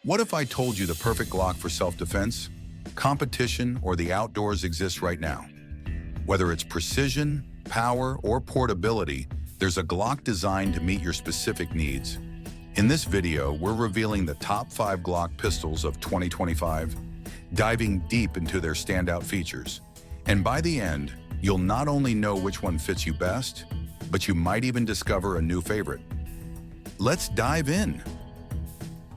What if I told you the perfect Glock for self-defense, competition, or the outdoors exists right now? Whether it's precision, power, or portability, there's a Glock designed to meet your specific needs. In this video, we're revealing the top 5 Glock pistols of 2025, diving deep into their standout features. And by the end, you'll not only know which one fits you best, but you might even discover a new favorite. Let's dive in.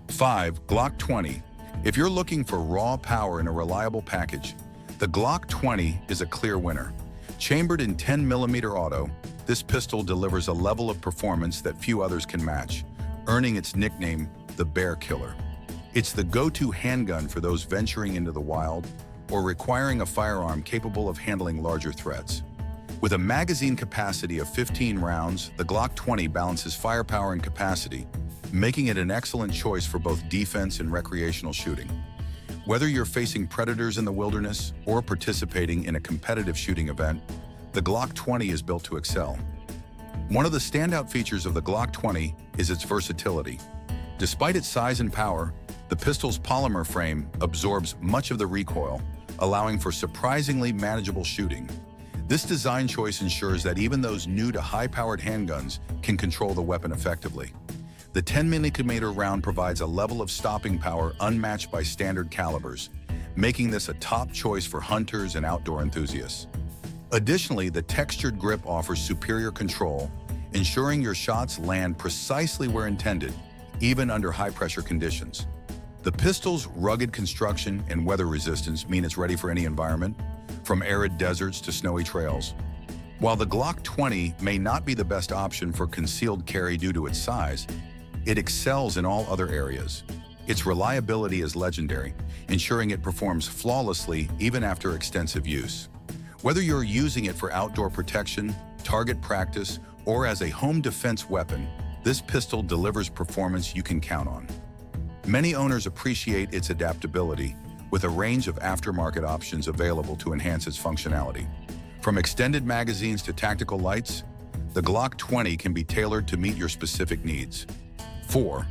5. Glock 20. If you're looking for raw power in a reliable package, the Glock 20 is a clear winner. Chambered in 10mm auto, this pistol delivers a level of performance that few others can match, earning its nickname, the Bear Killer. It's the go-to handgun for those venturing into the wild or requiring a firearm capable of handling larger threats. With a magazine capacity of 15 rounds, the Glock 20 balances firepower and capacity, making it an excellent choice for both defense and recreational shooting. Whether you're facing predators in the wilderness or participating in a competitive shooting event, the Glock 20 is built to excel. One of the standout features of the Glock 20 is its versatility. Despite its size and power, the pistol's polymer frame absorbs much of the recoil, allowing for surprisingly manageable shooting. This design choice ensures that even those new to high-powered handguns can control the weapon effectively. The 10mm round provides a level of stopping power unmatched by standard calibers, making this a top choice for hunters and outdoor enthusiasts. Additionally, the textured grip offers superior control, ensuring your shots land precisely where intended, even under high-pressure conditions. The pistol's rugged construction and weather resistance mean it's ready for any environment, from arid deserts to snowy trails. While the Glock 20 may not be the best option for concealed carry due to its size, it excels in all other areas. Its reliability is legendary, ensuring it performs flawlessly even after extensive use. Whether you're using it for outdoor protection, target practice, or as a home defense weapon, this pistol delivers performance you can count on. Many owners appreciate its adaptability, with a range of aftermarket options available to enhance its functionality. From extended magazines to tactical lights, the Glock 20 can be tailored to meet your specific needs. 4.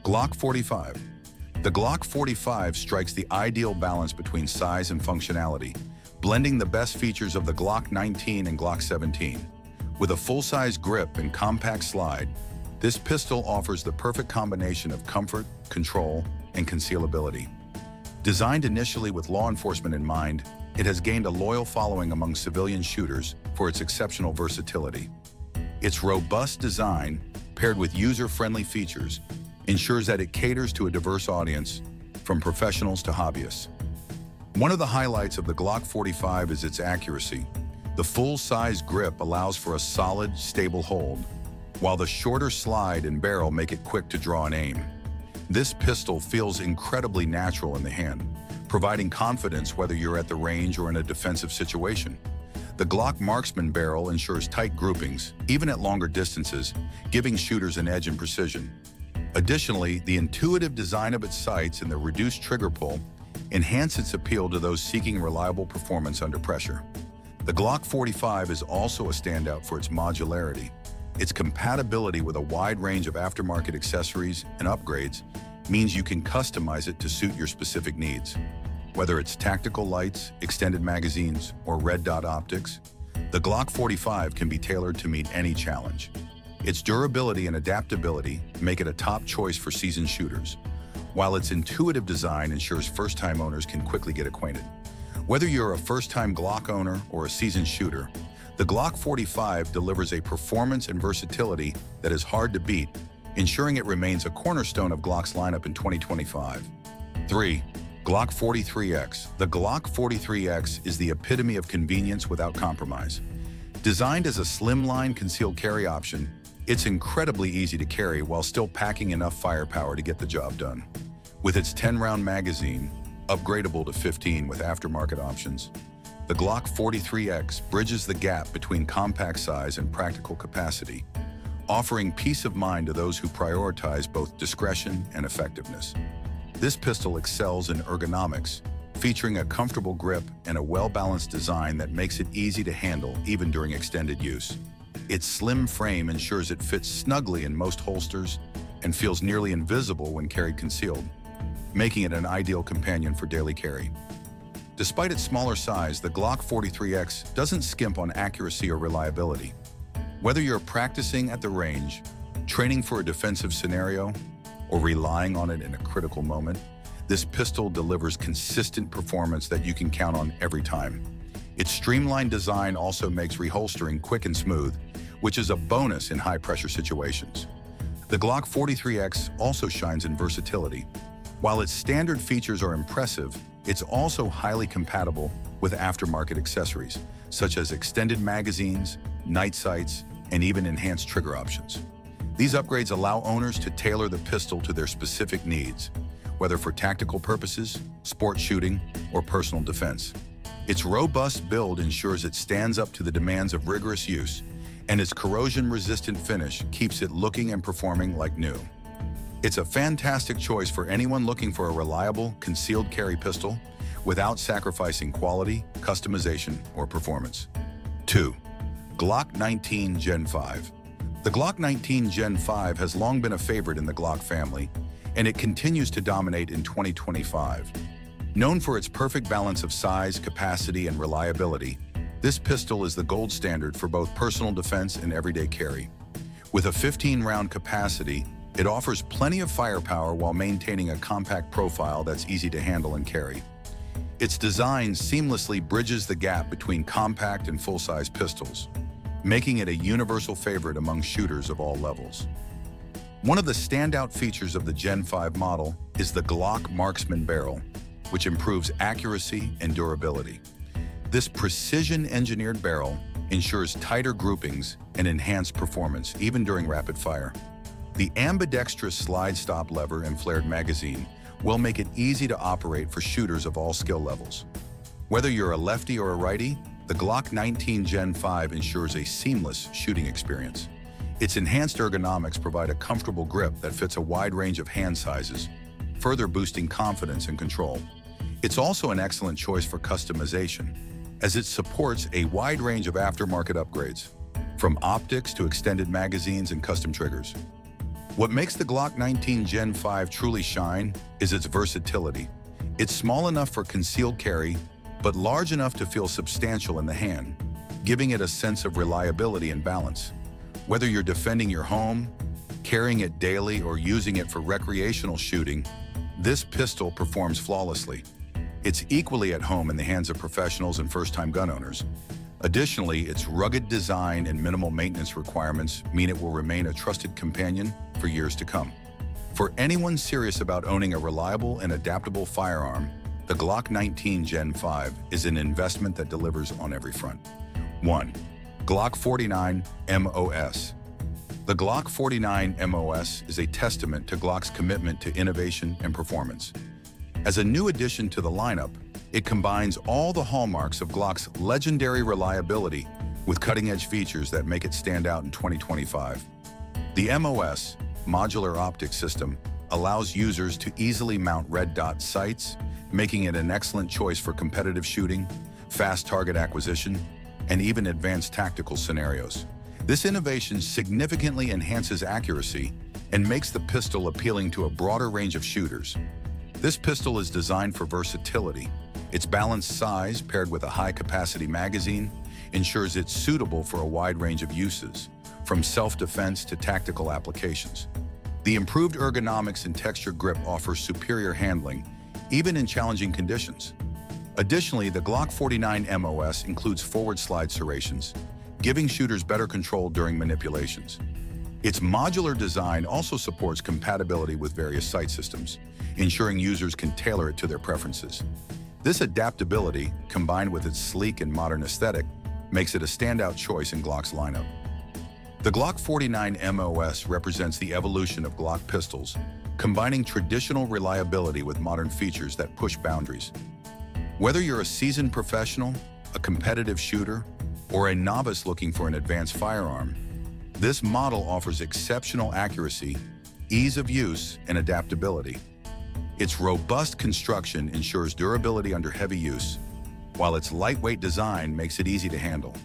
Glock 45. The Glock 45 strikes the ideal balance between size and functionality, blending the best features of the Glock 19 and Glock 17. With a full-size grip and compact slide, this pistol offers the perfect combination of comfort, control, and concealability. Designed initially with law enforcement in mind, it has gained a loyal following among civilian shooters for its exceptional versatility. Its robust design, paired with user-friendly features, ensures that it caters to a diverse audience, from professionals to hobbyists. One of the highlights of the Glock 45 is its accuracy. The full-size grip allows for a solid, stable hold, while the shorter slide and barrel make it quick to draw and aim. This pistol feels incredibly natural in the hand, providing confidence whether you're at the range or in a defensive situation. The Glock Marksman barrel ensures tight groupings, even at longer distances, giving shooters an edge in precision. Additionally, the intuitive design of its sights and the reduced trigger pull enhance its appeal to those seeking reliable performance under pressure. The Glock 45 is also a standout for its modularity. Its compatibility with a wide range of aftermarket accessories and upgrades means you can customize it to suit your specific needs. Whether it's tactical lights, extended magazines, or red dot optics, the Glock 45 can be tailored to meet any challenge. Its durability and adaptability make it a top choice for seasoned shooters, while its intuitive design ensures first-time owners can quickly get acquainted. Whether you're a first-time Glock owner or a seasoned shooter, the Glock 45 delivers a performance and versatility that is hard to beat, ensuring it remains a cornerstone of Glock's lineup in 2025. 3. Glock 43X. The Glock 43X is the epitome of convenience without compromise. Designed as a slimline concealed carry option, it's incredibly easy to carry while still packing enough firepower to get the job done. With its 10-round magazine, upgradable to 15 with aftermarket options, the Glock 43X bridges the gap between compact size and practical capacity, offering peace of mind to those who prioritize both discretion and effectiveness. This pistol excels in ergonomics, featuring a comfortable grip and a well-balanced design that makes it easy to handle even during extended use. Its slim frame ensures it fits snugly in most holsters and feels nearly invisible when carried concealed. making it an ideal companion for daily carry. Despite its smaller size, the Glock 43X doesn't skimp on accuracy or reliability. Whether you're practicing at the range, training for a defensive scenario, or relying on it in a critical moment, this pistol delivers consistent performance that you can count on every time. Its streamlined design also makes reholstering quick and smooth, which is a bonus in high-pressure situations. The Glock 43X also shines in versatility. While its standard features are impressive, it's also highly compatible with aftermarket accessories, such as extended magazines, night sights, and even enhanced trigger options. These upgrades allow owners to tailor the pistol to their specific needs, whether for tactical purposes, sport shooting, or personal defense. Its robust build ensures it stands up to the demands of rigorous use, and its corrosion-resistant finish keeps it looking and performing like new. It's a fantastic choice for anyone looking for a reliable, concealed carry pistol without sacrificing quality, customization, or performance. 2. Glock 19 Gen 5. The Glock 19 Gen 5 has long been a favorite in the Glock family, and it continues to dominate in 2025. Known for its perfect balance of size, capacity, and reliability, this pistol is the gold standard for both personal defense and everyday carry. With a 15-round capacity, it offers plenty of firepower while maintaining a compact profile that's easy to handle and carry. Its design seamlessly bridges the gap between compact and full-size pistols, making it a universal favorite among shooters of all levels. One of the standout features of the Gen 5 model is the Glock Marksman barrel, which improves accuracy and durability. This precision-engineered barrel ensures tighter groupings and enhanced performance even during rapid fire. The ambidextrous slide-stop lever and flared magazine will make it easy to operate for shooters of all skill levels. Whether you're a lefty or a righty, the Glock 19 Gen 5 ensures a seamless shooting experience. Its enhanced ergonomics provide a comfortable grip that fits a wide range of hand sizes, further boosting confidence and control. It's also an excellent choice for customization, as it supports a wide range of aftermarket upgrades, from optics to extended magazines and custom triggers. What makes the Glock 19 Gen 5 truly shine is its versatility. It's small enough for concealed carry, but large enough to feel substantial in the hand, giving it a sense of reliability and balance. Whether you're defending your home, carrying it daily, or using it for recreational shooting, this pistol performs flawlessly. It's equally at home in the hands of professionals and first-time gun owners. Additionally, its rugged design and minimal maintenance requirements mean it will remain a trusted companion for years to come. For anyone serious about owning a reliable and adaptable firearm, the Glock 19 Gen 5 is an investment that delivers on every front. 1. Glock 49 MOS. The Glock 49 MOS is a testament to Glock's commitment to innovation and performance. As a new addition to the lineup, it combines all the hallmarks of Glock's legendary reliability with cutting-edge features that make it stand out in 2025. The MOS, Modular Optics System, allows users to easily mount red dot sights, making it an excellent choice for competitive shooting, fast target acquisition, and even advanced tactical scenarios. This innovation significantly enhances accuracy and makes the pistol appealing to a broader range of shooters. This pistol is designed for versatility. Its balanced size, paired with a high-capacity magazine, ensures it's suitable for a wide range of uses, from self-defense to tactical applications. The improved ergonomics and textured grip offer superior handling, even in challenging conditions. Additionally, the Glock 49 MOS includes forward slide serrations, giving shooters better control during manipulations. Its modular design also supports compatibility with various sight systems, ensuring users can tailor it to their preferences. This adaptability, combined with its sleek and modern aesthetic, makes it a standout choice in Glock's lineup. The Glock 49 MOS represents the evolution of Glock pistols, combining traditional reliability with modern features that push boundaries. Whether you're a seasoned professional, a competitive shooter, or a novice looking for an advanced firearm, this model offers exceptional accuracy, ease of use, and adaptability. Its robust construction ensures durability under heavy use, while its lightweight design makes it easy to handle.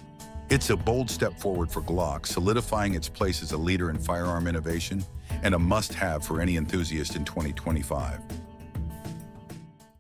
It's a bold step forward for Glock, solidifying its place as a leader in firearm innovation and a must-have for any enthusiast in 2025.